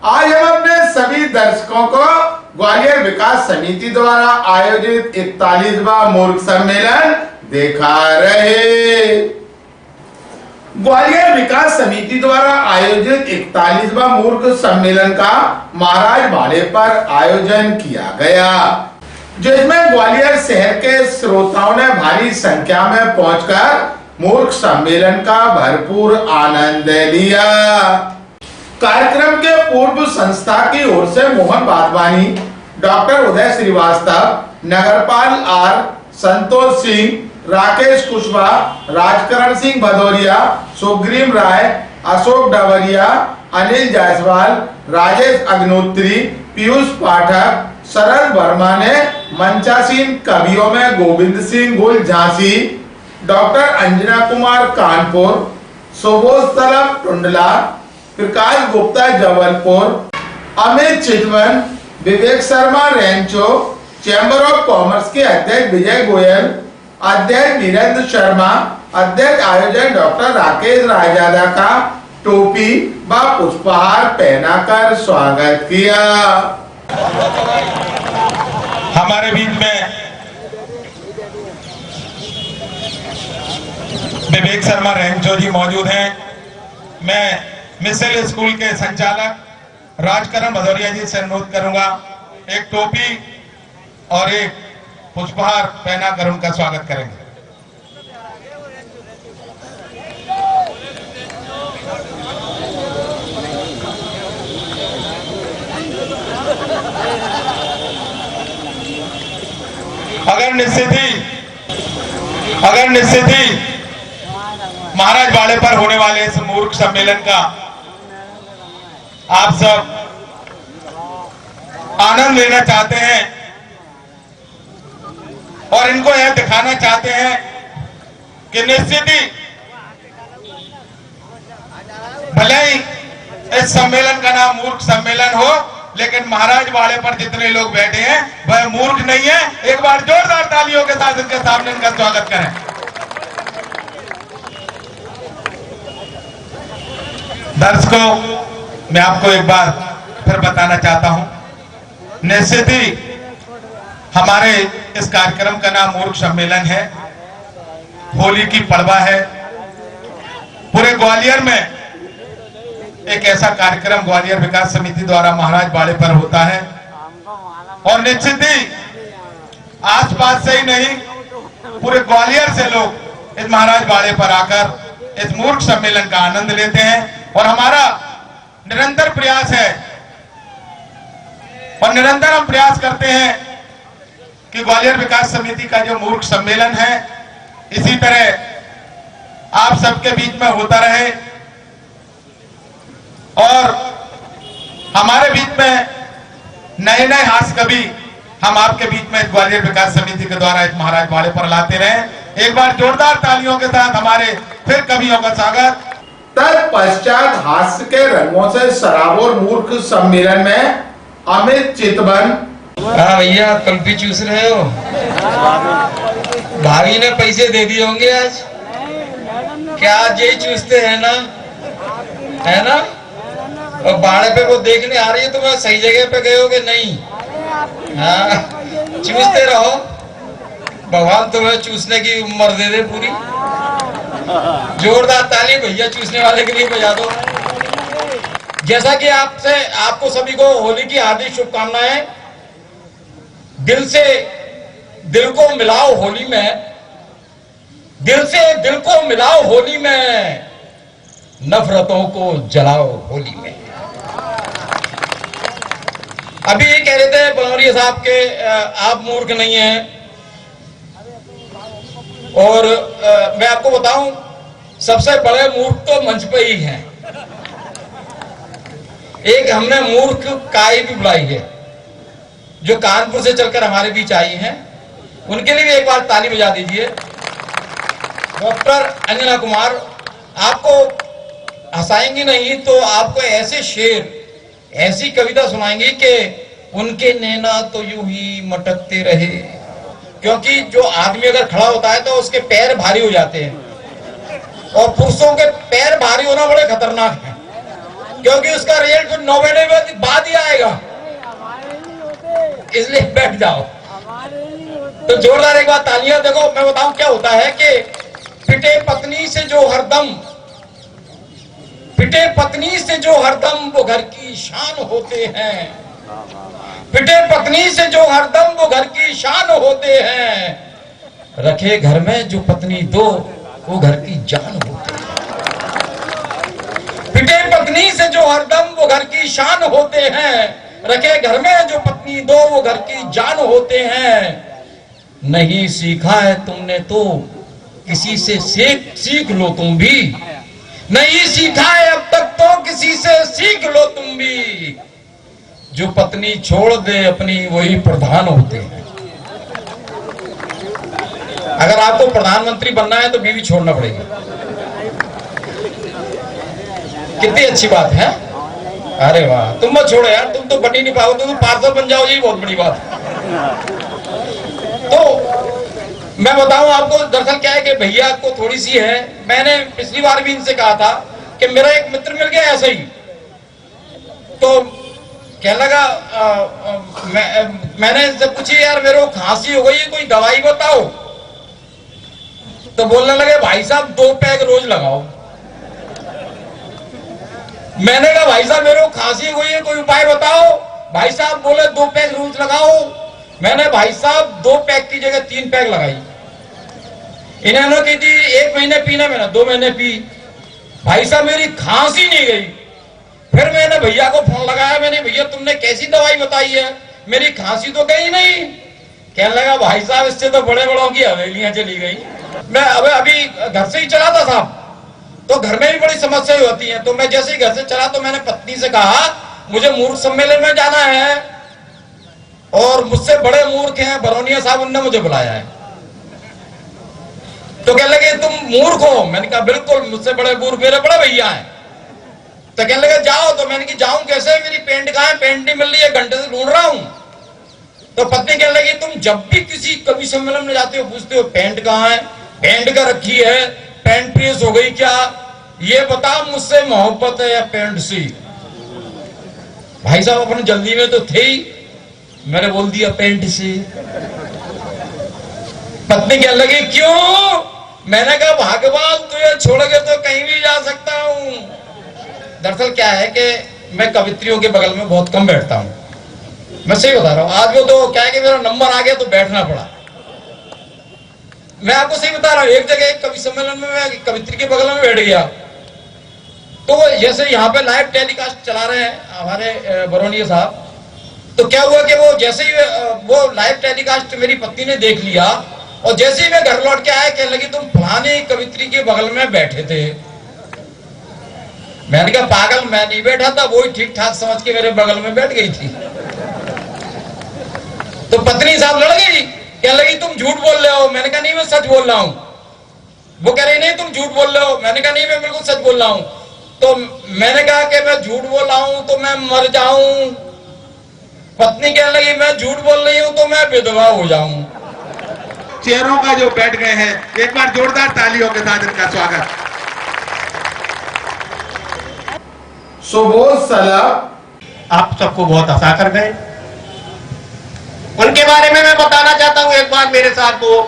आज हम अपने सभी दर्शकों को ग्वालियर विकास समिति द्वारा आयोजित 41वां मूर्ख सम्मेलन दिखा रहे। ग्वालियर विकास समिति द्वारा आयोजित 41वां मूर्ख सम्मेलन का महाराज वाड़े पर आयोजन किया गया, जिसमें ग्वालियर शहर के श्रोताओं ने भारी संख्या में पहुंचकर मूर्ख सम्मेलन का भरपूर आनंद लिया। कार्यक्रम के पूर्व संस्था की ओर से मोहन वाधवानी, डॉक्टर उदय श्रीवास्तव, नगरपाल आर, संतोष सिंह, राकेश कुशवाहा, राजकरण सिंह भदौरिया, सुग्रीव राय, अशोक डबरिया, अनिल जायसवाल, राजेश अग्निहोत्री, पीयूष पाठक, शरद वर्मा ने मंचासीन कवियों में Govind Singh Gul Jhansi, doctor Anjana Kumar Kanpur, Subodh Talab Tundla, Prakash Gupta Jabalpur, Amit Chitwan, Vivek Sharma Rancho, chamber of commerce के अध्यक्ष विजय गोयल, अध्यक्ष वीरेंद्र शर्मा, अध्यक्ष आयोजक डॉक्टर राकेश रायजादा का टोपी व पुष्पहार पहनाकर स्वागत किया। हमारे बीच में विवेक शर्मा रेंचो जी मौजूद हैं। मैं मिसल स्कूल के संचालक राजकरण भदौरिया जी से अनुरोध करूंगा एक टोपी और एक पुष्पहार पहनाकर उनका स्वागत करेंगे। अगर निश्चित ही महाराज वाड़े पर होने वाले इस मूर्ख सम्मेलन का आप सब आनंद लेना चाहते हैं और इनको यह दिखाना चाहते हैं कि निश्चित ही भले ही इस सम्मेलन का नाम मूर्ख सम्मेलन हो, लेकिन महाराज वाड़े पर जितने लोग बैठे हैं वह मूर्ख नहीं है। एक बार जोरदार तालियों के साथ इनके सामने इनका स्वागत करें। दर्शकों, मैं आपको एक बार फिर बताना चाहता हूं, निश्चित ही हमारे इस कार्यक्रम का नाम मूर्ख सम्मेलन है। होली की पड़वा है। पूरे ग्वालियर में एक ऐसा कार्यक्रम ग्वालियर विकास समिति द्वारा महाराज वाड़े पर होता है और निश्चित ही आसपास से ही नहीं, पूरे ग्वालियर से लोग इस महाराज वाड़े पर आकर इस मूर्ख सम्मेलन का आनंद लेते हैं। और हमारा निरंतर प्रयास है और निरंतर हम प्रयास करते हैं कि ग्वालियर विकास समिति का जो मूर्ख सम्मेलन है इसी तरह आप सबके बीच में होता रहे और हमारे बीच में नए नए हास्य कवि हम आपके बीच में ग्वालियर विकास समिति के द्वारा इस महाराज वाड़े पर लाते रहे। एक बार जोरदार तालियों के साथ हमारे फिर कवियों का स्वागत। तत्पश्चात हास्य के रंगों से सराबोर मूर्ख सम्मेलन में अमित चितवन। हाँ भैया, कुल्फी चूस रहे हो? भाभी ने पैसे दे दिए होंगे आज? क्या आज यही चूसते हैं ना, है ना? और बाड़े पे वो देखने आ रही है तो मैं सही जगह पे गए हो कि नहीं? हाँ, चूसते रहो, भगवान तुम्हें चूसने की उम्र दे दे पूरी। जोरदार ताली भैया चूसने वाले के लिए बजा दो। जैसा कि आपको सभी को होली की हार्दिक शुभकामनाएं। दिल से दिल को मिलाओ होली में, दिल से दिल को मिलाओ होली में, नफरतों को जलाओ होली में। अभी ये कह रहे थे भदौरिया साहब के आप मूर्ख नहीं हैं और मैं आपको बताऊं सबसे बड़े मूर्ख तो मंच पे ही हैं। एक हमने मूर्ख काय भी बुलाई है जो कानपुर से चलकर हमारे बीच आई हैं, उनके लिए भी एक बार ताली बजा दीजिए। डॉक्टर अंजना कुमार, आपको हंसाएंगी नहीं तो आपको ऐसे शेर, ऐसी कविता सुनाएंगी कि उनके नैना तो यूं ही मटकते रहे, क्योंकि जो आदमी अगर खड़ा होता है तो उसके पैर भारी हो जाते हैं और पुरुषों के पैर भारी होना बड़े खतरनाक है, क्योंकि उसका रिजल्ट 9 महीने बाद आएगा, इसलिए बैठ जाओ। तो जोरदार एक बार तालियां। देखो मैं बताऊं क्या होता है कि पिटे पत्नी से जो हरदम वो घर की शान होते हैं, पिटे पत्नी से जो हरदम वो घर की शान होते हैं, रखे घर में जो पत्नी दो वो घर की जान होते हैं। पिटे पत्नी से जो हरदम वो घर की शान होते हैं, रखे घर में जो पत्नी दो वो घर की जान होते हैं। नहीं सीखा है तुमने तो किसी से सीख लो तुम भी, नहीं सीखा है अब तक तो किसी से सीख लो तुम भी। जो पत्नी छोड़ दे अपनी वही प्रधान होते हैं। अगर आपको प्रधानमंत्री बनना है तो बीवी छोड़ना पड़ेगी। कितनी अच्छी बात है। अरे वाह, तुम मत छोड़ो यार, तुम तो बन ही नहीं पाओगे, तुम तो पार्षद बन जाओ, यही बहुत बड़ी बात है। तो मैं बताऊं आपको, दरअसल क्या है कि भैया को थोड़ी सी है, मैंने पिछली बार भी इनसे कहा था कि मेरा एक मित्र मिल गया ऐसे ही, तो कहने लगा मैंने इनसे पूछी यार मेरे को खांसी हो गई है, कोई दवाई बताओ। तो बोलने लगे भाई साहब 2 पैक रोज लगाओ। मैंने कहा भाई साहब मेरे को खांसी हो गई है, कोई उपाय बताओ। भाई साहब बोले 2 पैक रोज लगाओ। मैंने भाई साहब 2 पैक की जगह 3 पैक लगाई। इन्होंने की थी 1 महीने पीना, मैंने 2 महीने पी। भाई साहब मेरी खांसी नहीं गई। फिर मैंने भैया को फोन लगाया, मैंने भैया तुमने कैसी दवाई बताई है, मेरी खांसी तो गई नहीं। कहने लगा भाई साहब इससे तो बड़े बड़ों की हवेलियां चली गई। मैं अभी घर से ही चला था साहब, तो घर में भी बड़ी समस्या होती है। तो मैं जैसे ही घर से चला तो मैंने पत्नी से कहा मुझे मूर्ख सम्मेलन में जाना है और मुझसे बड़े मूर्ख हैं बरौनिया साहब, उनने मुझे बुलाया है। तो कहने लगे तुम मूर्ख हो। मैंने कहा बिल्कुल, मुझसे बड़े मूर्ख मेरे बड़े भैया हैं। तो कहने लगे जाओ। तो मैंने कहा जाऊं कैसे, मेरी पेंट कहां है, पेंट नहीं मिल रही है, घंटे से ढूंढ रहा हूं। तो पत्नी कहने लगी तुम जब भी किसी कवि सम्मेलन में जाते हो पूछते हो पेंट कहां है, पेंट का रखी है, पेंट प्रेस हो गई क्या, ये बता मुझसे मोहब्बत है या पेंट सी। भाई साहब अपने जल्दी में तो थे ही, मैंने बोल दिया पेंट से। पत्नी कहने लगी क्यों। मैंने कहा भगवान तुझे छोड़ के तो कहीं भी जा सकता हूं। दरअसल क्या है कि मैं कवित्रियों के बगल में बहुत कम बैठता हूं, मैं सही बता रहा हूं। आज वो तो क्या है कि मेरा नंबर आ गया तो बैठना पड़ा। मैं आपको सही बता रहा हूं, एक जगह एक कवि सम्मेलन में मैं कवित्री के बगल में बैठ गया, तो जैसे यहाँ पे लाइव टेलीकास्ट चला रहे हैं हमारे बरौनिया साहब, तो क्या हुआ कि वो जैसे ही वो लाइव टेलीकास्ट मेरी पत्नी ने देख लिया और जैसे ही मैं घर लौट के आया कहने लगी तुम फलाने कवित्री के बगल में बैठे थे। मैंने कहा पागल, मैं नहीं बैठा था, वो ही ठीक ठाक समझ के मेरे बगल में बैठ गई थी। तो पत्नी साहब लड़ गई, कहने लगी तुम झूठ बोल रहे हो। मैंने कहा नहीं मैं सच बोल रहा हूं। वो कह रही नहीं तुम झूठ बोल रहे हो। मैंने कहा नहीं मैं बिल्कुल सच बोल रहा हूं। तो मैंने कहा कि मैं झूठ बोल रहा हूं तो मैं मर जाऊं। पत्नी कहने लगी मैं झूठ बोल रही हूं तो मैं विधवा हो जाऊं। चेयरों का जो बैठ गए हैं, एक बार जोरदार तालियों के साथ इनका स्वागत। सो वो सलाह आप सबको बहुत हंसा कर गए। उनके बारे में मैं बताना चाहता हूं। एक बार मेरे साथ वो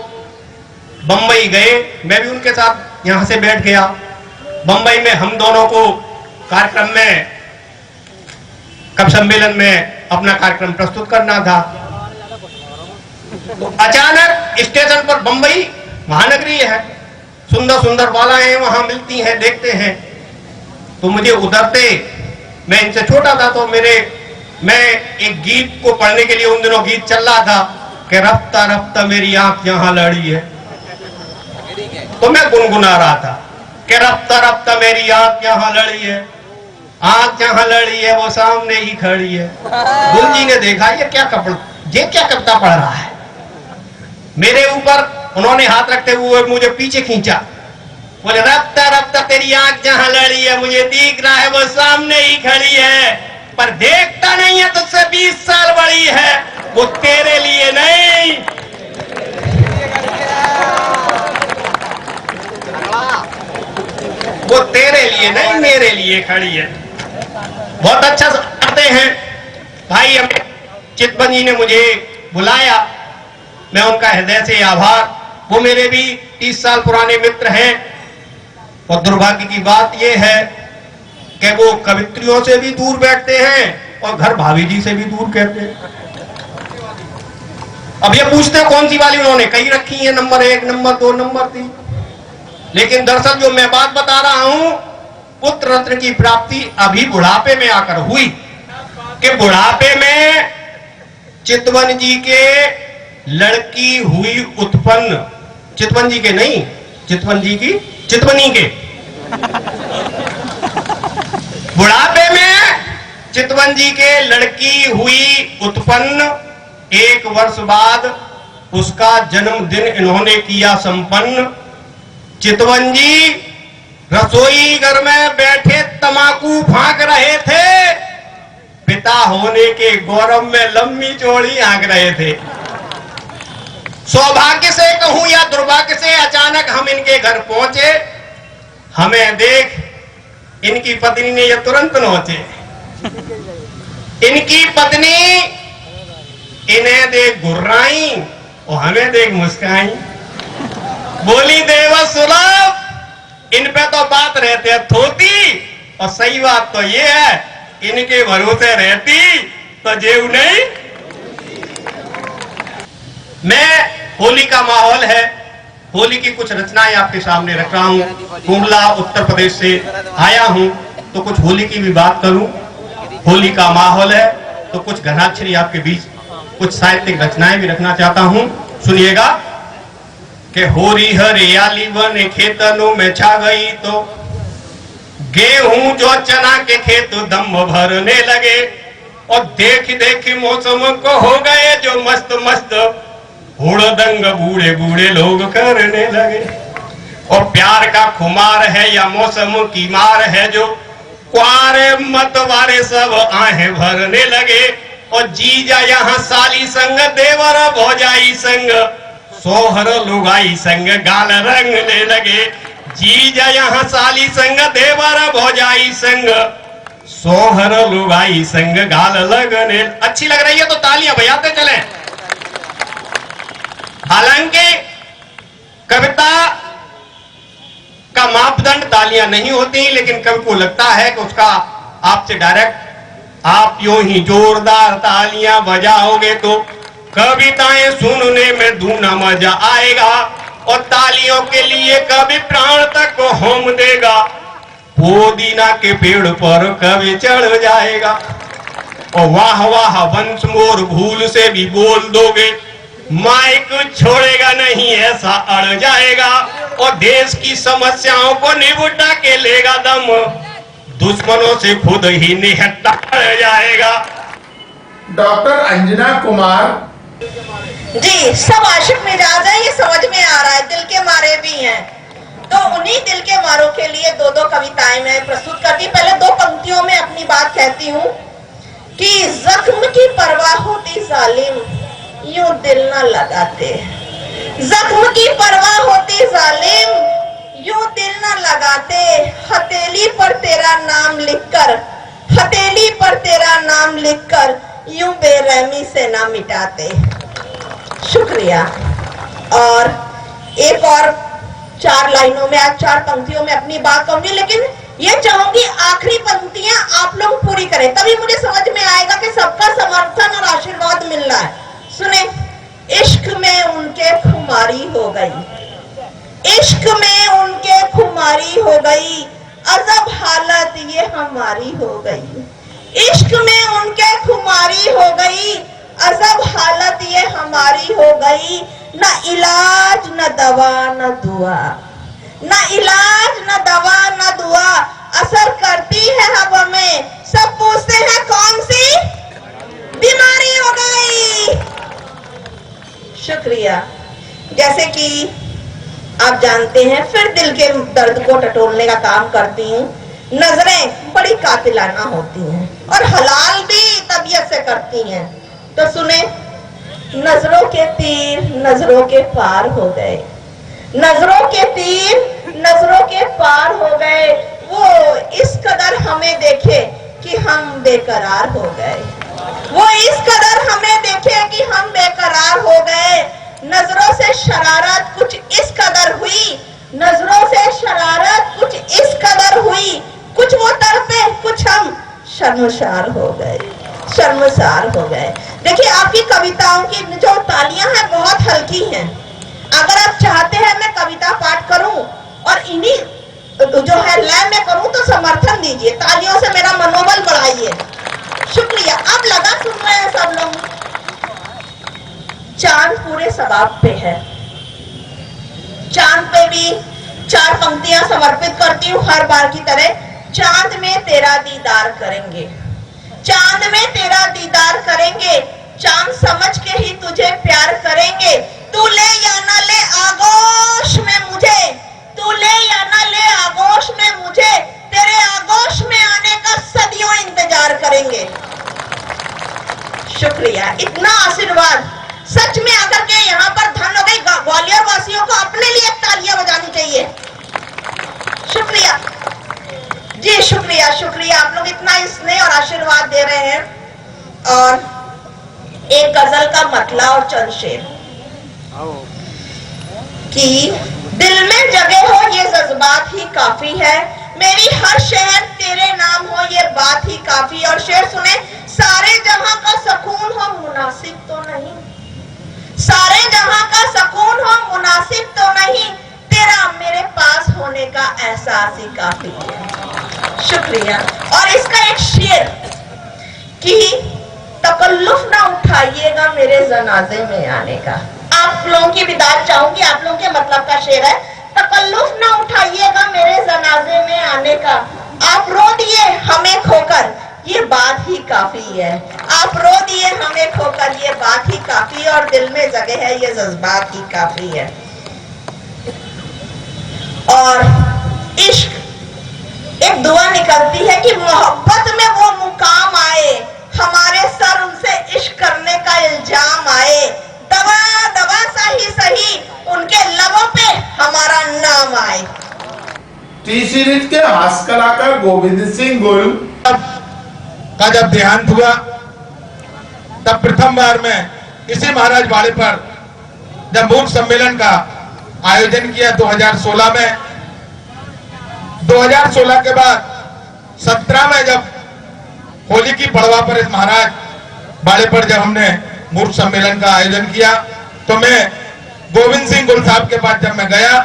बंबई गए, मैं भी उनके साथ यहां से बैठ गया। बंबई में हम दोनों को कार्यक्रम में, कवि सम्मेलन में अपना कार्यक्रम प्रस्तुत करना था। तो अचानक स्टेशन पर, बंबई महानगरी है, सुंदर सुंदर बालाएं वहां मिलती हैं, देखते हैं। तो मुझे उतरते, मैं इनसे छोटा था तो मैं एक गीत को पढ़ने के लिए, उन दिनों गीत चल रहा था कि रफ्ता रफ्ता मेरी आंख यहां लड़ी है, तो मैं गुनगुना रहा था कि रफ्ता रफ्ता मेरी आंख यहां लड़ी है, आंख जहां लड़ी है वो सामने ही खड़ी है। गुरुजी ने देखा ये क्या कविता पढ़ रहा है। मेरे ऊपर उन्होंने हाथ रखते हुए मुझे पीछे खींचा, बोले रफ्ता रफ्ता तेरी आंख जहां लड़ी है, मुझे दिख रहा है वो सामने ही खड़ी है, पर देखता नहीं है तुझसे 20 साल बड़ी है, वो तेरे लिए नहीं, वो तेरे लिए नहीं मेरे लिए खड़ी है। बहुत अच्छा करते हैं। भाई चितवन जी ने मुझे बुलाया, मैं उनका हृदय से आभार। वो मेरे भी 30 साल पुराने मित्र हैं और दुर्भाग्य की बात यह है कि वो कवित्रियों से भी दूर बैठते हैं और घर भाभी जी से भी दूर कहते हैं। अब ये पूछते कौन सी वाली उन्होंने कई रखी है, नंबर 1, नंबर 2, नंबर 3। लेकिन दरअसल जो मैं बात बता रहा हूं, पुत्र रत्न की प्राप्ति अभी बुढ़ापे में आकर हुई कि बुढ़ापे में चितवन जी के लड़की हुई उत्पन्न। चितवन जी के नहीं, चितवन जी की चितवनी के। बुढ़ापे में चितवन जी के लड़की हुई उत्पन्न। 1 वर्ष बाद उसका जन्मदिन इन्होंने किया संपन्न। चितवन जी रसोई घर में बैठे तमाकू फांक रहे थे, पिता होने के गौरव में लंबी चौड़ी आंक रहे थे। सौभाग्य से कहूं या दुर्भाग्य से अचानक हम इनके घर पहुंचे। हमें देख इनकी पत्नी ने यह तुरंत नोचे। इनकी पत्नी इन्हें देख घुर्राई और हमें देख मुस्काई। बोली देवा सुलभ, इन पे तो बात रहते थोती, और सही बात तो ये है इनके भरोसे रहती तो जेऊ नहीं। मैं होली का माहौल है, होली की कुछ रचनाएं आपके सामने रख रहा हूं। कुंडला उत्तर प्रदेश से आया हूं तो कुछ होली की भी बात करूं। होली का माहौल है तो कुछ घनाक्षरी आपके बीच कुछ साहित्यिक रचनाएं भी रखना चाहता हूं। सुनिएगा कि होरी हरियाली बने खेतनों में छा गई तो गेहूं जो चना के खेत दम भरने लगे, और देख देख मौसम को हो गए जो मस्त मस्त, हुड़दंग बूढ़े बूढ़े लोग करने लगे। और प्यार का खुमार है या मौसम की मार है जो कुआरे मतवारे सब आहें भरने लगे। और जीजा यहाँ साली संग देवर भौजाई संग, सोहर लुगाई संग गाल रंगने लगे। जीजा यहाँ साली संग देवर भौजाई संग, सोहर लुगाई संग गाल लगने। अच्छी लग रही है तो तालियां बजाते चले। हालांकि कविता का मापदंड तालियां नहीं होती, लेकिन कवि को लगता है कि उसका आपसे डायरेक्ट आप यूं ही जोरदार तालियां बजाओगे तो कविताएं सुनने में दूना मजा आएगा। और तालियों के लिए कवि प्राण तक को होम देगा। पुदीना के पेड़ पर कवि चढ़ जाएगा। और वाह वाह वंश मोर भूल से भी बोल दोगे, माइक छोड़ेगा नहीं ऐसा अड़ जाएगा। और देश की समस्याओं को निपटा के लेगा दम, दुश्मनों से खुद ही निहत्ता कर जाएगा। डॉक्टर अंजना कुमार जी, सब आशिक मिजाज है, ये समझ में आ रहा है। दिल के मारे भी हैं, तो उन्हीं दिल के मारों के लिए 2-2 कविताएं मैं प्रस्तुत करती। पहले 2 पंक्तियों में अपनी बात कहती हूँ कि जख्म की परवाह होती जालिम, यूं दिल न लगाते। जख्म की परवाह होती जालिम, यूं दिल न लगाते। हथेली पर तेरा नाम लिखकर, हथेली पर तेरा नाम लिखकर यूं बेरहमी से ना मिटाते। शुक्रिया। और एक और 4 लाइनों में, आज 4 पंक्तियों में अपनी बात कहूंगी, लेकिन ये चाहूंगी आखिरी पंक्तियां आप लोग पूरी करें, तभी मुझे समझ में आएगा कि सबका समर्थन और आशीर्वाद मिल रहा है। सुने, इश्क में उनके खुमारी हो गई, इश्क में उनके खुमारी हो गई, अजब हालत ये हमारी हो गई। इश्क में उनके खुमारी हो गई, अजब हालत ये हमारी हो गई। न इलाज न दवा न दुआ, न इलाज न दवा न दुआ, असर करती है हवा में। सब पूछते हैं कौन सी बीमारी हो गई। शुक्रिया। जैसे कि आप जानते हैं, फिर दिल के दर्द को टटोलने का काम करती हूँ। नजरें बड़ी कातिलाना होती हैं और हलाल भी तबीयत से करती हैं। तो सुने, नजरों के तीर नजरों के पार हो गए, नजरों के तीर नजरों के पार हो गए। वो इस कदर हमें देखे कि हम बेकरार हो गए। वो इस कदर हमें देखे कि हम बेकरार हो गए। नजरों से शरारत कुछ इस कदर हुई, नजरों से शरारत कुछ इस कदर हुई, कुछ वो तड़पे, कुछ हम शर्मसार हो गए, शर्मसार हो गए। देखिए, आपकी कविताओं की जो तालियां हैं बहुत हल्की हैं। अगर आप चाहते हैं मैं कविता पाठ करूं और इन्हीं जो है लय में करूं तो समर्थन दीजिए, तालियों से मेरा मनोबल बढ़ाइए। शुक्रिया। अब लगा सुन रहे हैं सब लोग। चांद पूरे सबाब पे है, चांद पे भी 4 पंक्तियां समर्पित करती हूँ हर बार की तरह। चांद में तेरा दीदार करेंगे, चांद में तेरा दीदार करेंगे, चांद समझ के ही तुझे प्यार करेंगे। तू ले या ना ले आगोश में मुझे, तू ले या ना ले आगोश में मुझे, तेरे आगोश में आने का सदियों इंतजार करेंगे। शुक्रिया। इतना आशीर्वाद सच में आकर के यहाँ पर धन हो गई। ग्वालियर वासियों को अपने लिए तालियां बजानी चाहिए। शुक्रिया जी, शुक्रिया शुक्रिया। आप लोग इतना स्नेह और आशीर्वाद दे रहे हैं। और एक गजल का मतला और चंद शेर कि दिल में जगह हो ये जज्बात ही काफी है, मेरी हर शहर तेरे नाम हो ये बात ही काफी। और शेर सुने, सारे जहां का सुकून हो मुनासिब तो नहीं, सारे जहां का सुकून हो मुनासिब तो नहीं, तेरा मेरे पास होने का एहसास ही काफी है। शुक्रिया। और इसका एक शेर कि तकल्लुफ ना उठाइएगा मेरे जनाजे में आने का। आप लोगों की विदात चाहूंगी, आप लोगों के मतलब का शेर है, तकल्लुफ ना उठाइएगा मेरे जनाजे में आने का। आप रो दिए हमें खोकर ये बात ही काफी है, आप रो दिए हमें खोकर ये बात ही काफी, और दिल में जगह है ये जज्बात ही काफी है। और इश्क, एक दुआ निकलती है कि मोहब्बत में वो मुकाम आए, हमारे सर उनसे इश्क करने का इल्जाम आए, दवा दवा सही सही उनके लबों पे हमारा नाम आए। टी सीरीज के हास्य कलाकार गोविंद सिंह गुल का जब देहांत हुआ तब प्रथम बार मैं इसी महाराज वाड़े पर जब मूर्ख सम्मेलन का आयोजन किया 2016 में। 2016 के बाद 17 में जब होली की पड़वा पर इस महाराज वाड़े पर जब हमने मूर्ख सम्मेलन का आयोजन किया तो मैं गोविंद सिंह गुल साहब के पास जब मैं गया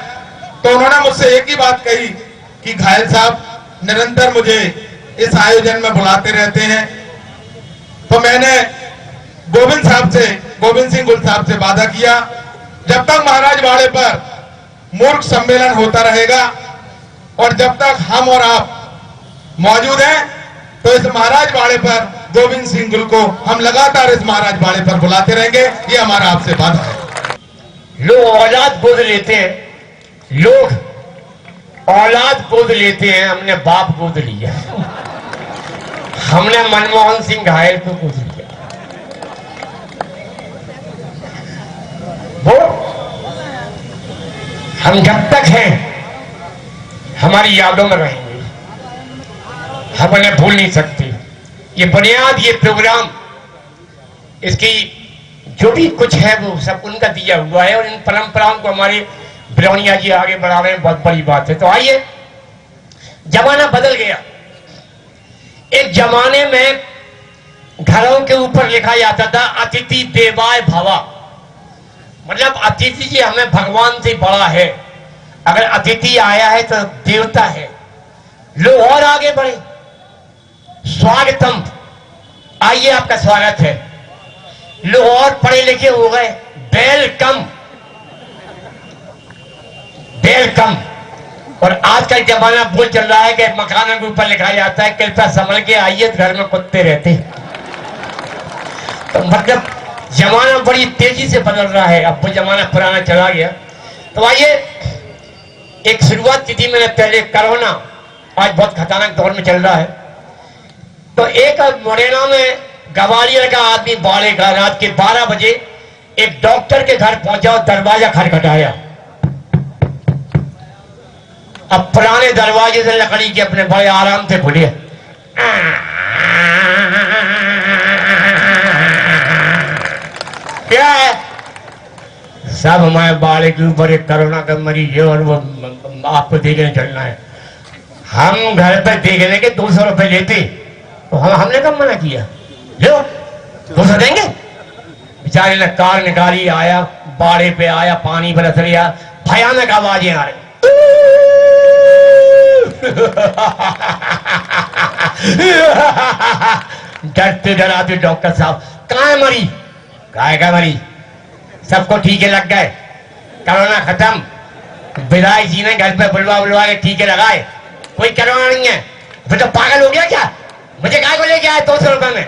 तो उन्होंने मुझसे एक ही बात कही कि घायल साहब निरंतर मुझे इस आयोजन में बुलाते रहते हैं। तो मैंने गोविंद सिंह गुल साहब से वादा किया, जब तक महाराज वाड़े पर मूर्ख सम्मेलन होता रहेगा और जब तक हम और आप मौजूद हैं तो इस महाराज वाड़े पर गोविंद सिंह गुल को हम लगातार इस महाराज वाड़े पर बुलाते रहेंगे। ये हमारा आपसे वादा है। लोग औलाद गोद लेते हैं, लोग औलाद गोद लेते हैं, हमने बाप गोद लिया, हमने मनमोहन सिंह घायल को गोद लिया। वो हम जब तक हैं हमारी यादों में रहेंगे, हम उन्हें भूल नहीं सकते। ये बुनियाद, ये प्रोग्राम, इसकी जो भी कुछ है वो सब उनका दिया हुआ है और इन परंपराओं को हमारे बिरौनिया जी आगे बढ़ा रहे हैं, बहुत बड़ी बात है। तो आइए, जमाना बदल गया। एक जमाने में घरों के ऊपर लिखा जाता था अतिथि देवाय भवा, मतलब अतिथि जी हमें भगवान से बड़ा है, अगर अतिथि आया है तो देवता है। लोग और आगे बढ़े, स्वागतम, आइए आपका स्वागत है। लोग और पढ़े लिखे हो गए, वेलकम वेलकम। और आज का जमाना बोल चल रहा है कि मकानों के ऊपर लिखा जाता है कृपया संभल के आइए, घर में कुत्ते रहते। तो मतलब जमाना बड़ी तेजी से बदल रहा है, अब वो जमाना पुराना चला गया। तो आइए, एक शुरुआत की थी मैंने पहले, कोरोना आज बहुत खतरनाक दौर में चल रहा है। तो एक मुरैना में ग्वालियर का आदमी बाड़े का रात के 12 बजे एक डॉक्टर के घर पहुंचा और दरवाजा खटखटाया। अब पुराने दरवाजे से लकड़ी के अपने बड़े आराम से खुले। क्या है? सब हमारे बाड़े के ऊपर एक कोरोना का मरीज है और वो आपको देखने चलना है। हम घर पे देखने के 200 रुपए लेते तो हमने कब मना किया? लो 200 देंगे। बेचारे ने कार निकाली, आया बाड़े पे, आया पानी बरस लिया, भयानक आवाजें आ रही। डरते डराते डॉक्टर साहब कहाँ है मरीज? काय का मरीज? सबको टीके लग गए, कोरोना खत्म। विधायक जी ने घर पे बुलवा के टीके लगाए, कोई कोरोना नहीं है। फिर तो पागल हो गया क्या? मुझे काय को लेके आए 200 रुपए में?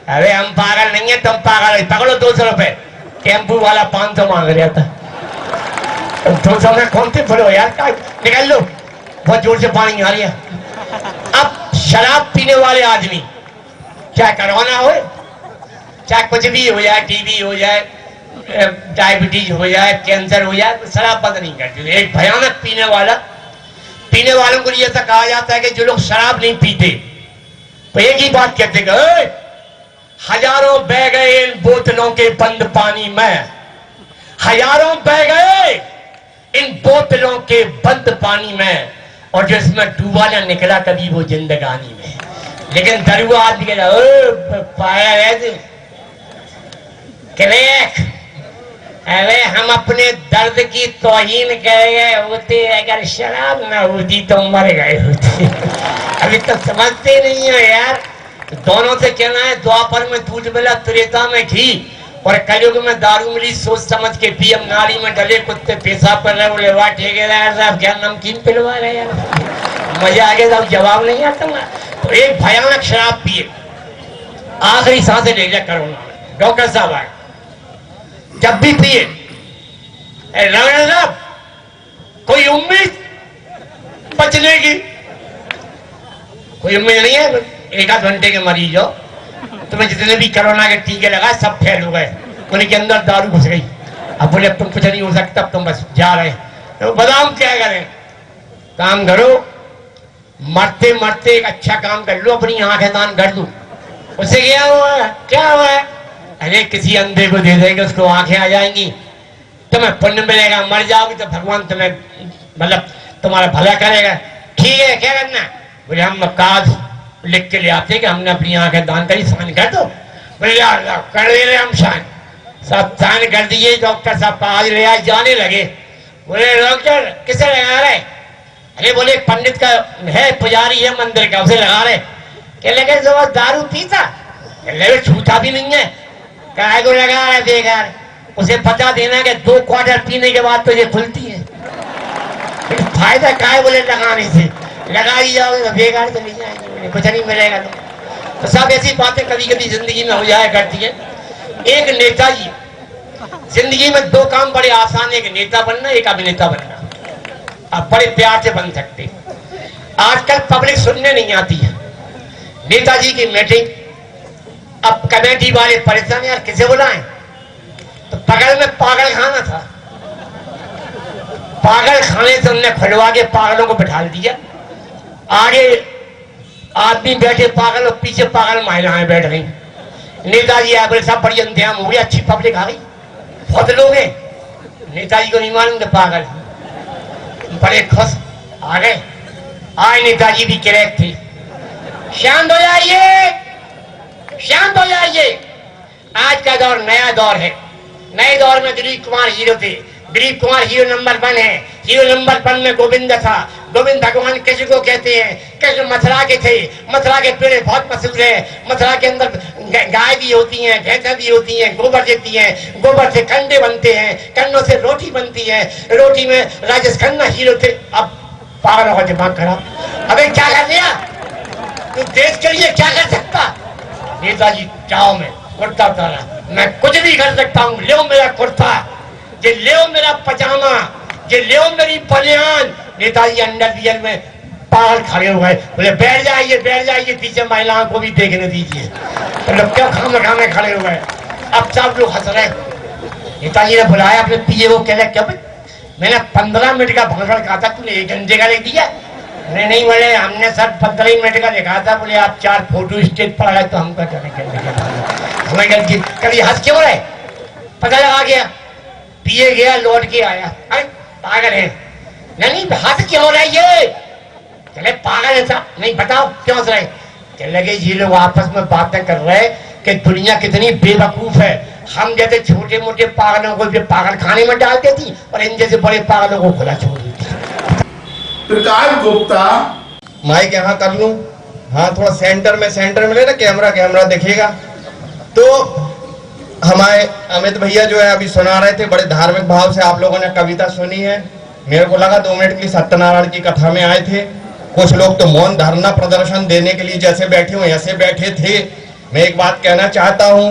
अरे हम पागल नहीं है, तुम पागल है। पकड़ो 200 रुपए। टेम्पू वाला 500 मांग रहा था। 200 में कौन सी फुलो यार, निकल लो, बहुत जोर से पानी आ रही है। अब शराब पीने वाले आदमी, चाहे कोरोना हो, चाहे कुछ भी हो जाए, टीबी हो जाए, डायबिटीज हो जाए, कैंसर हो जाए, तो शराब बंद नहीं करते। एक भयानक पीने वालों को ऐसा कहा जाता है कि जो लोग शराब नहीं पीते तो एक ही बात कहते हैं, हजारों बह गए इन बोतलों के बंद पानी में, हजारों बह गए इन बोतलों के बंद पानी में, और जो इसमें डूबा ना निकला कभी वो जिंदगानी में। लेकिन दरुआ आदमी पाया है अरे हम अपने दर्द की तौहीन कर गए होते, अगर शराब ना होती तो मर गए होते। अभी तो समझते नहीं हो यार। दोनों से कहना है, द्वापर में दूध मिला, त्रेता में घी, और कलयुग में दारू मिली, सोच समझ के पी। हम नाली में डले कुत्ते पेशाब कर रहे, बोले वाह ठेकेदार साहब क्या नमकीन पिलवा रहे यार, मजा आ गया साहब, जवाब नहीं आता। तो एक भयानक शराब पिए, आखिरी सांसें ले लिया कोरोना। डॉक्टर साहब आए, जब भी पिए, रमन साहब कोई उम्मीद बचने की? कोई उम्मीद नहीं है। एक आध घंटे के मरीज हो, तुम्हें जितने भी कोरोना के टीके लगाए सब फेल हो गए, उनके अंदर दारू घुस गई। अब बोले अब तुम कुछ नहीं हो सकता, अब तुम बस जा रहे। तो बताओ क्या करें? काम करो, मरते मरते एक अच्छा काम कर लो, अपनी आंखें दान कर दो। उससे क्या हुआ है? क्या हुआ है? अरे किसी अंधे को दे देंगे, उसको आंखें आ जाएंगी, तुम्हें पुण्य मिलेगा। मर जाओगे तो भगवान तुम्हें मतलब तुम्हारा भला करेगा। ठीक है, क्या करना? बोले हम कागज लिख के ले आते कि हमने अपनी आंखें दान करी, साइन कर दो। बोले यार कर दे रहे हम साइन, सब साइन कर दिए। डॉक्टर साहब आज ले आए, जाने लगे। बोले डॉक्टर किसे लगा रहे? अरे बोले पंडित का है, पुजारी है मंदिर का, उसे लगा रहे। क्या लगे जो दारू पीता? छूता भी नहीं है, काय को लगा रहा है? देखा उसे पता देना कि 2 क्वार्टर पीने के बाद तो ये खुलती है। फायदा काय बोले लगाने से? लगा ही जाओगे तो बेकार चली जाएंगे, कुछ नहीं मिलेगा। तो सब ऐसी बातें कभी कभी जिंदगी में हो जाया करती है। एक नेताजी, जिंदगी में 2 काम बड़े आसान है, एक नेता बनना, एक अभिनेता बनना। आप बड़े प्यार से बन सकते। आजकल पब्लिक सुनने नहीं आती है। नेताजी की मीटिंग, अब कमेटी वाले परेशान, यार किसे बुलाएं? तो बगल में पागल खाना था, पागल खाने से उनने खुलवा के पागलों को बिठा दिया। आगे आदमी बैठे पागल और पीछे पागल महिलाएं बैठ गई। नेताजी आए, बोले सब बड़ी इंतजाम हो गया, अच्छी पब्लिक आ गई, बहुत लोग हैं। नेताजी को नहीं मालूम थे पागल, बड़े खुश आ गए। आए नेताजी भी क्रैक थे। शांत हो जाइए, शांत हो जाइए, आज का दौर नया दौर है। नए दौर में दिलीप कुमार हीरो थे, दिलीप कुमार हीरो नंबर 1 है। हीरो नंबर 1 में गोविंद था। गोविंद भगवान कृष्ण को कहते हैं। कृष्ण मथुरा के थे, मथुरा के पेड़ बहुत मशहूर है। मथुरा के अंदर गाय भी होती हैं, भैंसा भी होती हैं, गोबर देती हैं, गोबर से कंडे बनते हैं, कंडों से रोटी बनती है, रोटी में राजेश खन्ना हीरो थे। अब पागल हो दिमाग खराब, अबे क्या कर दिया तू? देश के लिए क्या कर सकता? नेताजी चाव में कुर्ता उतारा, मैं कुछ भी कर सकता हूँ, ले मेरा कुर्ता, ये ले मेरा पजामा, ये ले मेरी बनियान। नेताजी अंडरवियर में पागल खड़े हो गए, बोले बैठ जाइए, पीछे महिलाओं को भी देखने दीजिए। तो लोग क्या खाने खड़े हो गए। अब सब लोग हंस रहे। नेताजी ने बुलाया अपने पीए को, कह रहे क्या मैंने 15 मिनट का भाषण कहा था, तूने 1 घंटे का लिख दिया? नहीं बोले हमने सर 15 मिनट का लिखा था। बोले आप 4 फोटो स्टेज पर आ गए तो हमको हमें कभी हंस क्यों रहे? पता लगा गया, पिए गया, लौट के आया। अरे पागल है, नहीं हंस क्यों हो रहा है ये? चले पागल है साहब, नहीं बताओ क्यों हंस रहे? चल लगे ये लोग आपस में बातें कर रहे हैं कि दुनिया कितनी बेवकूफ है। हम जैसे छोटे मोटे पागलों को पागल खाने में डाल देती और इन जैसे बड़े पागलों को खुला छोड़ देती। प्रकाश गुप्ता, माइक यहाँ कर लूं? हाँ, थोड़ा सेंटर में ले ना, कैमरा दिखेगा। तो हमारे अमित भैया जो है अभी सुना रहे थे, बड़े धार्मिक भाव से आप लोगों ने कविता सुनी है। मेरे को लगा 2 मिनट के लिए सत्यनारायण की कथा में आए थे। कुछ लोग तो मौन धरना प्रदर्शन देने के लिए जैसे बैठे हो ऐसे बैठे थे। मैं एक बात कहना चाहता हूं,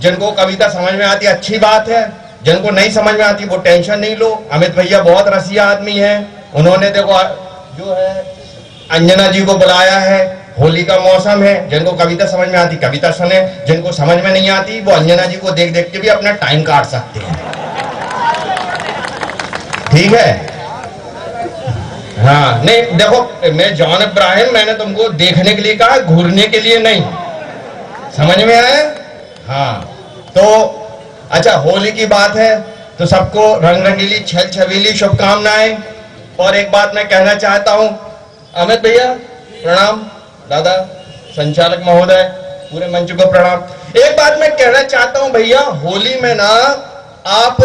जिनको कविता समझ में आती अच्छी बात है, जिनको नहीं समझ में आती वो टेंशन नहीं लो। अमित भैया बहुत रसिया आदमी है, उन्होंने देखो जो है अंजना जी को बुलाया है। होली का मौसम है, जिनको कविता समझ में आती कविता सुने, जिनको समझ में नहीं आती वो अंजना जी को देख देख के भी अपना टाइम काट सकते हैं। ठीक है? हाँ, नहीं देखो, मैं जॉन इब्राहिम, मैंने तुमको देखने के लिए कहा, घूरने के लिए नहीं। समझ में आया? हाँ, तो अच्छा, होली की बात है तो सबको रंग रंगीली छल छबीली शुभकामनाएं। और एक बात मैं कहना चाहता हूं, अमित भैया प्रणाम, दादा संचालक महोदय, पूरे मंच को प्रणाम। एक बात मैं कहना चाहता हूं भैया, होली में ना आप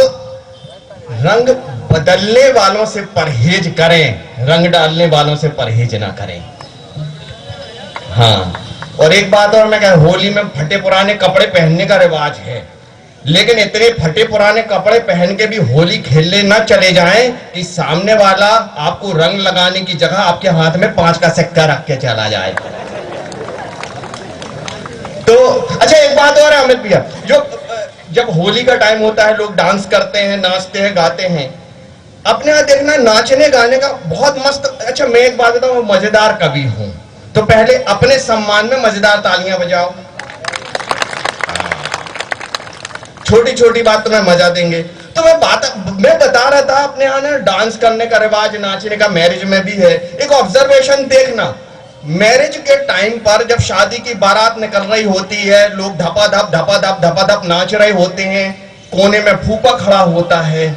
रंग बदलने वालों से परहेज करें, रंग डालने वालों से परहेज ना करें। हाँ, और एक बात और मैं कह, होली में फटे पुराने कपड़े पहनने का रिवाज है, लेकिन इतने फटे पुराने कपड़े पहन के भी होली खेलने ना चले जाएं कि सामने वाला आपको रंग लगाने की जगह आपके हाथ में 5 का सिक्का रख के चला जाए। तो अच्छा, एक बात और है अमित भैया, जो जब होली का टाइम होता है लोग डांस करते हैं, नाचते हैं, गाते हैं। अपने यहाँ देखना, नाचने गाने का बहुत मस्त। अच्छा, मैं एक बात बताऊं, मजेदार कवि हूं, तो पहले अपने सम्मान में मजेदार तालियां बजाओ। छोटी छोटी बात तुम्हें मजा देंगे। तो मैं बता रहा था, अपने यहाँ ना डांस करने का रिवाज, नाचने का मैरिज में भी है। एक ऑब्जर्वेशन देखना, मैरिज के टाइम पर जब शादी की बारात निकल रही होती है, लोग धपाधप नाच रहे होते हैं, कोने में फूफा खड़ा होता है,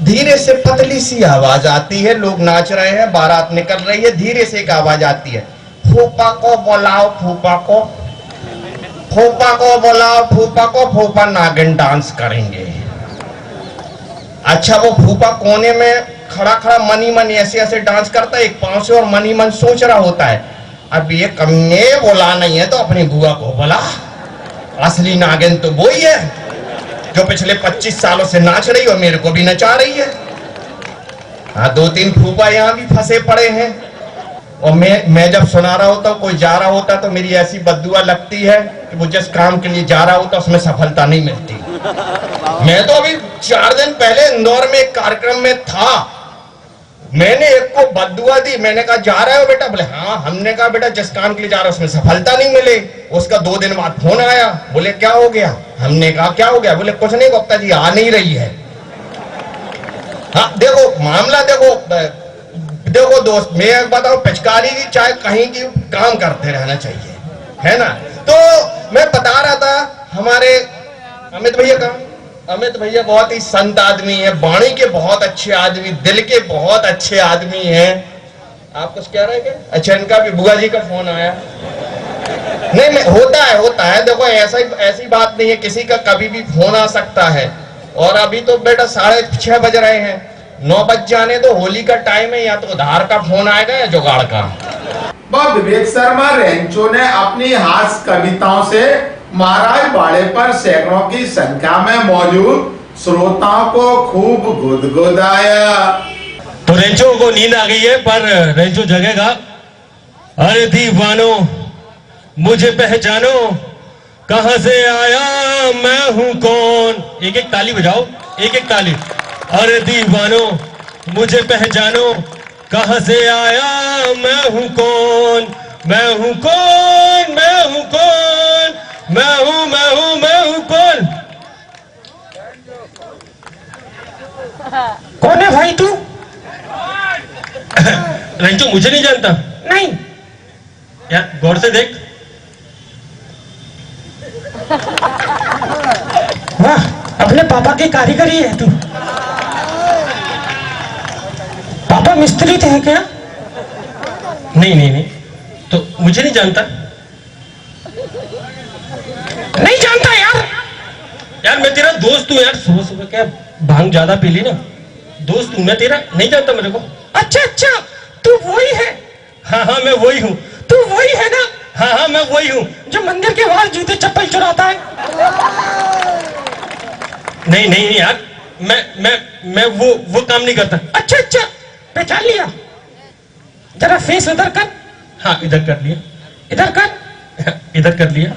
धीरे से पतली सी आवाज आती है, लोग नाच रहे हैं, बारात निकल रही है, धीरे से एक आवाज आती है, फूफा को बुलाओ, फूफा को बुलाओ, फूफा को, फूफा नागिन डांस करेंगे। अच्छा, वो फूफा कोने में खड़ा मनी ऐसे ऐसे डांस करता है एक पांव से, और मन सोच रहा होता है, अब ये कमने बोला नहीं है तो अपनी बुआ को बोला, असली नागिन तो वो ही है जो पिछले 25 सालों से नाच रही और मेरे को भी नचा रही है। हाँ, 2-3 फूफा यहाँ भी फंसे पड़े हैं। और मैं जब सुना रहा होता हूँ, कोई जा रहा होता तो मेरी ऐसी बद्दुआ लगती है कि वो जिस काम के लिए जा रहा होता उसमें सफलता नहीं मिलती। मैं तो अभी 4 दिन पहले इंदौर में एक कार्यक्रम में था, मैंने एक को बद्दुआ दी, मैंने कहा जा रहे हो बेटा? बोले हाँ। हमने कहा बेटा जिस काम के लिए जा रहा है उसमें सफलता नहीं मिले। उसका 2 दिन बाद फोन आया, बोले क्या हो गया? हमने कहा क्या हो गया? बोले कुछ नहीं गुप्ता जी, आ नहीं रही है। हाँ, देखो मामला, देखो दोस्त, मैं एक बताऊं, पिचकारी की चाहे कहीं की काम करते रहना चाहिए, है ना? तो मैं बता रहा था हमारे अमित भैया का, अमित भैया बहुत ही संत आदमी है, वाणी के बहुत अच्छे आदमी, दिल के बहुत अच्छे आदमी हैं। आप कुछ कह रहे हैं क्या? अच्छा, इनका भी बुआ जी का फोन आया। नहीं, होता है। देखो ऐसी बात नहीं है, किसी का कभी भी फोन आ सकता है। और अभी तो बेटा 6:30 बज रहे हैं, 9 बज जाने तो, होली का टाइम है, या तो उधार का फोन आएगा या जुगाड़ का। विवेक शर्मा रेंचो ने अपनी हास्य कविताओं से महाराज बाड़े पर सैकड़ों की संख्या में मौजूद श्रोताओं को खूब गुदगुदाया। तो रेंचो को नींद आ गई है, पर रेंचो जगेगा। अरे दीवानो मुझे पहचानो, कहां से आया मैं हूं कौन। एक एक ताली बजाओ, एक एक ताली। अरे दीवानो मुझे पहचानो, कहां से आया मैं हूं कौन, मैं हूं कौन, मैं हूं कौन, मैं हूं कौन। कौन है भाई तू? रेंचो मुझे नहीं जानता? नहीं। यार गौर से देख। वाह, अपने पापा की कारीगरी है तू? पापा मिस्त्री थे क्या? नहीं नहीं नहीं, तो मुझे नहीं जानता। नहीं जानता यार? यार मैं तेरा दोस्त हूँ यार, सुबह सुबह क्या भांग ज्यादा पी ली ना, दोस्त हूँ मैं तेरा, नहीं जानता मेरे को। अच्छा अच्छा, तू वही है? हाँ हाँ मैं वही हूँ। तू वही है ना हाँ हाँ मैं वही हूँ जो मंदिर के बाहर जूते चप्पल चुराता है? नहीं नहीं यार, मैं वो काम नहीं करता। अच्छा अच्छा, पहचान लिया। जरा फेस उधर कर। हाँ इधर कर लिया। इधर कर। इधर कर लिया।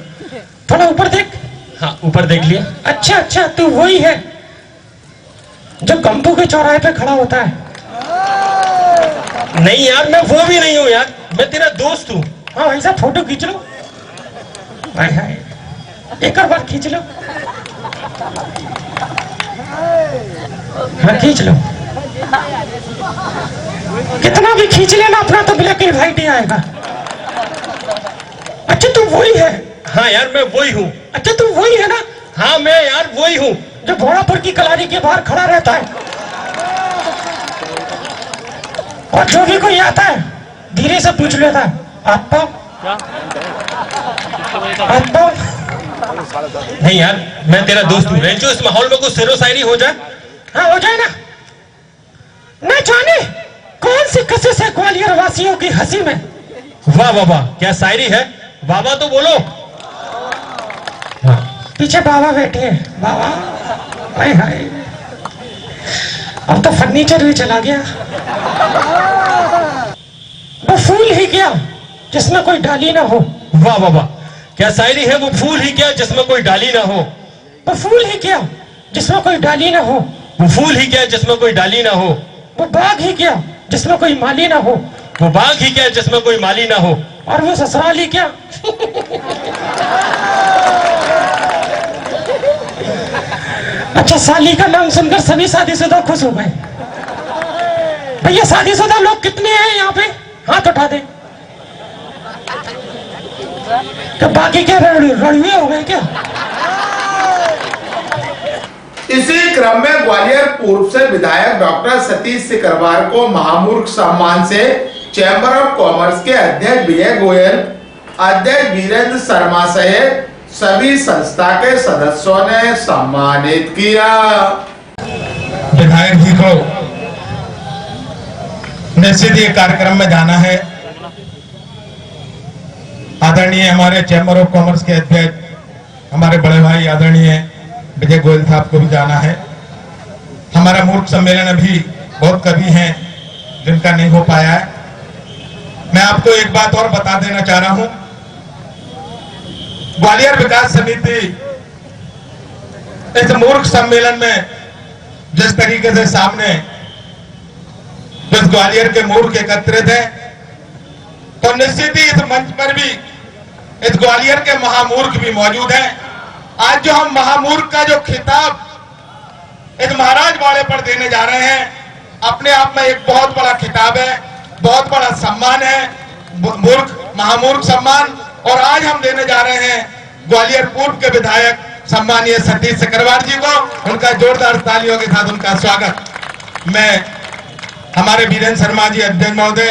थोड़ा ऊपर देख। हाँ ऊपर देख लिया। अच्छा अच्छा, तू वही है जो गंपू के चौराहे पे खड़ा होता है? नहीं यार मैं वो भी नहीं हूँ यार, मैं तेरा दोस्त हूँ। हाँ ऐसा फोटो खींच लो। हाय हाय, एक और बार खींच लो। हाँ खींच लो। कितना भी खींच लेना अपना तो ब्लैक एंड व्हाइट ही आएगा। अच्छा तू वही है? हाँ यार मैं वही हूँ। अच्छा तू वही है ना? हाँ मैं यार वही हूँ जो घोड़ापुर की कलारी के बाहर खड़ा रहता है और जो भी कोई आता है धीरे से पूछ लेता है, आपका आपका? नहीं यार मैं तेरा दोस्त हूँ। रेंचो इस माहौल में कुछ शेरो शायरी हो जाए। हाँ हो जाए ना। न जाने कौन सी कशिश है ग्वालियर वासियों की हंसी में। वाह वाह वाह, क्या शायरी है, बाबा तो बोलो। पीछे बाबा बैठे हैं। बाबा हाय हाय, अब तो फर्नीचर भी चला गया। वो फूल ही क्या जिसमें कोई डाली ना हो। वाह वाह वाह, क्या शायरी है, वो फूल ही क्या जिसमें कोई डाली ना हो। वो फूल ही क्या जिसमें कोई डाली ना हो। वो फूल ही क्या जिसमें कोई डाली ना हो। वो बाग ही क्या जिसमें कोई माली ना हो। वो बाग ही क्या जिसमें कोई माली ना हो। और वो ससुराल ही क्या अच्छा, साली का नाम सुनकर सभी शादीशुदा खुश हो गए। भैया शादीशुदा लोग कितने हैं यहाँ पे? हाथ उठा दे। तो बाकी क्या रड़ुए हो गए क्या? इसी क्रम में ग्वालियर पूर्व से विधायक डॉक्टर सतीश सिकरवार को महामूर्ख सम्मान से चैम्बर ऑफ कॉमर्स के अध्यक्ष विजय गोयल, अध्यक्ष वीरेंद्र शर्मा सहित सभी संस्था के सदस्यों ने सम्मानित किया। विधायक जी को निश्चित ये कार्यक्रम में जाना है। आदरणीय हमारे चैम्बर ऑफ कॉमर्स के अध्यक्ष हमारे बड़े भाई आदरणीय विजय गोयल साहब को भी जाना है। हमारा मूर्ख सम्मेलन अभी बहुत कवि हैं जिनका नहीं हो पाया है। मैं आपको एक बात और बता देना चाह रहा हूं, ग्वालियर विकास समिति इस मूर्ख सम्मेलन में जिस तरीके से सामने जिस ग्वालियर के मूर्ख एकत्रित हैं, तो निश्चित ही इस मंच पर भी इस ग्वालियर के महामूर्ख भी मौजूद हैं। आज जो हम महामूर्ख का जो खिताब इस महाराज वाड़े पर देने जा रहे हैं, अपने आप में एक बहुत बड़ा खिताब है, बहुत बड़ा सम्मान है, मूर्ख महामूर्ख सम्मान। और आज हम देने जा रहे हैं ग्वालियर पूर्व के विधायक सम्मानीय सतीश सिकरवार जी को। उनका जोरदार तालियों के साथ उनका स्वागत। मैं हमारे वीरेंद्र शर्मा जी अध्यक्ष महोदय,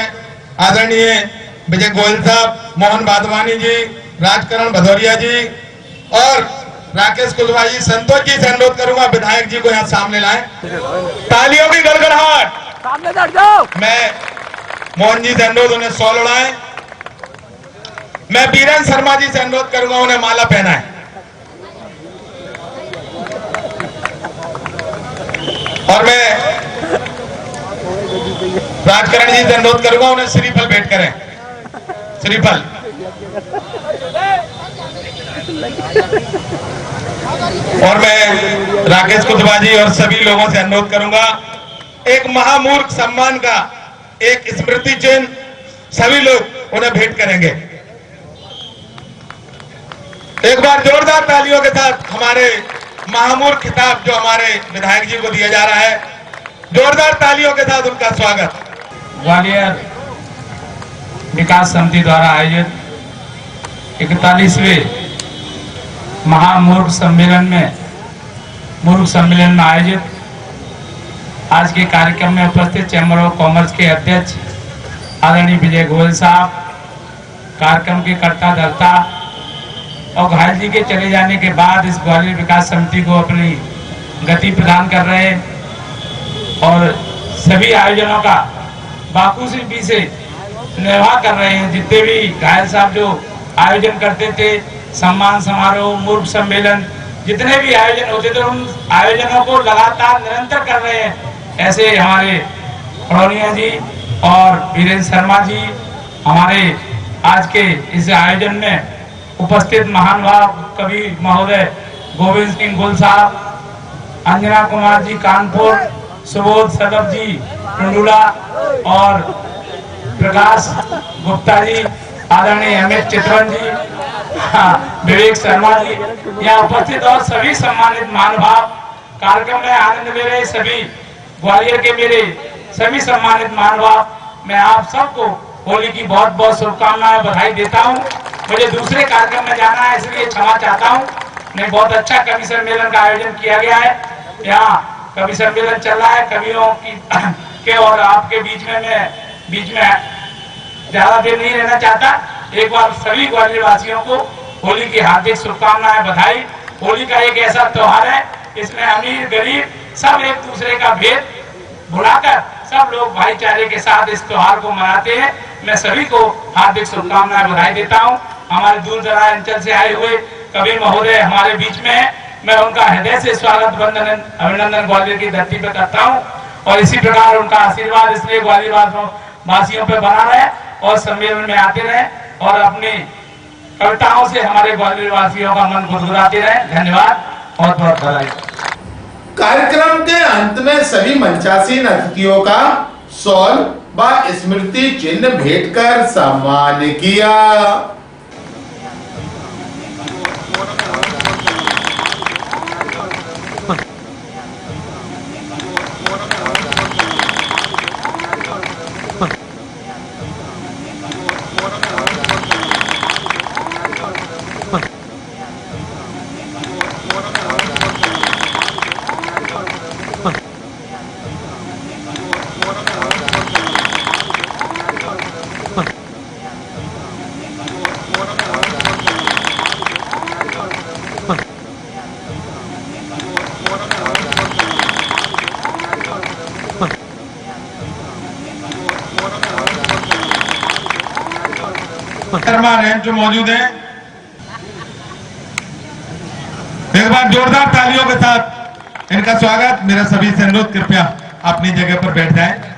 आदरणीय विजय गोयल साहब, मोहन वाधवानी जी, राजकरण भदौरिया जी और राकेश कुशवाहा जी, संतोष जी से अनुरोध करूंगा विधायक जी को यहाँ सामने लाएं। तालियों की गड़गड़ाहट। सामने जाओ। मैं मोहन जी से अनुरोध उन्हें शॉल उड़ाएं। मैं वीरेंद्र शर्मा जी से अनुरोध करूंगा उन्हें माला पहनाएं। और मैं राजकरण जी से अनुरोध करूंगा उन्हें श्रीफल भेंट करें। श्रीफल। और मैं राकेश कुशवाहा जी और सभी लोगों से अनुरोध करूंगा, एक महामूर्ख सम्मान का एक स्मृति चिन्ह सभी लोग उन्हें भेंट करेंगे। एक बार जोरदार तालियों के साथ हमारे महामूर्ख खिताब जो हमारे विधायक जी को दिया जा रहा है, जोरदार तालियों के साथ उनका स्वागत। ग्वालियर विकास समिति द्वारा आयोजित 41वें महामूर्ख सम्मेलन में मूर्ख सम्मेलन में आयोजित आज के कार्यक्रम में उपस्थित चैम्बर ऑफ कॉमर्स के अध्यक्ष आदरणीय विजय गोयल साहब, कार्यक्रम के कर्ता धर्ता और घायल जी के चले जाने के बाद इस ग्वालियर विकास समिति को अपनी गति प्रदान कर रहे और सभी आयोजनों का बाखूबी से निर्वाह कर रहे हैं। जितने भी घायल साहब जो आयोजन करते थे, सम्मान समारोह, मूर्ख सम्मेलन, जितने भी आयोजन होते थे उन आयोजनों को लगातार निरंतर कर रहे हैं। ऐसे हमारे पड़ौनिया जी और वीरेंद्र शर्मा जी, हमारे आज के इस आयोजन में उपस्थित महानुभाव कवि महोदय गोविंद सिंह गुल साहब, अंजना कुमार जी कानपुर, सुबोध सदब जी टंडूला और प्रकाश गुप्ता जी, आदरणीय अमित चितवन जी, विवेक शर्मा जी यहाँ उपस्थित और सभी सम्मानित महानुभाव, कार्यक्रम में आनंद ले रहे सभी ग्वालियर के मेरे सभी सम्मानित महानुभाव, मैं आप सबको होली की बहुत बहुत शुभकामनाएं बधाई देता हूँ। मुझे दूसरे कार्यक्रम में जाना है इसलिए क्षमा चाहता हूँ। नहीं, बहुत अच्छा कवि सम्मेलन का आयोजन किया गया है। यहाँ कवि सम्मेलन चल रहा है कवियों की के और आपके बीच में ज्यादा देर नहीं रहना चाहता। एक बार सभी ग्वालियर वासियों को होली की हार्दिक शुभकामनाएं बधाई। होली का एक ऐसा त्योहार है, इसमें अमीर गरीब सब एक दूसरे का भेद भुलाकर सब लोग भाईचारे के साथ इस त्योहार को मनाते हैं। मैं सभी को हार्दिक शुभकामनाएं बधाई देता हूं। हमारे दूर दराज अंचल से आए हुए कवि महोदय हमारे बीच में है, मैं उनका हृदय से स्वागत वंदन अभिनंदन ग्वालियर की धरती पर करता हूं और इसी प्रकार उनका आशीर्वाद इसलिए ग्वालियर वासियों पर बना रहे और सम्मेलन में आते रहे और अपनी कविताओं से हमारे ग्वालियर वासियों का मन गुदगुदाते रहे। धन्यवाद, बहुत बहुत बधाई। कार्यक्रम के अंत में सभी मंचासीन अतिथियों का शॉल व स्मृति चिन्ह भेंट कर सम्मान किया। जो मौजूद है, एक बार जोरदार तालियों के साथ इनका स्वागत। मेरा सभी से अनुरोध, कृपया अपनी जगह पर बैठ जाएं।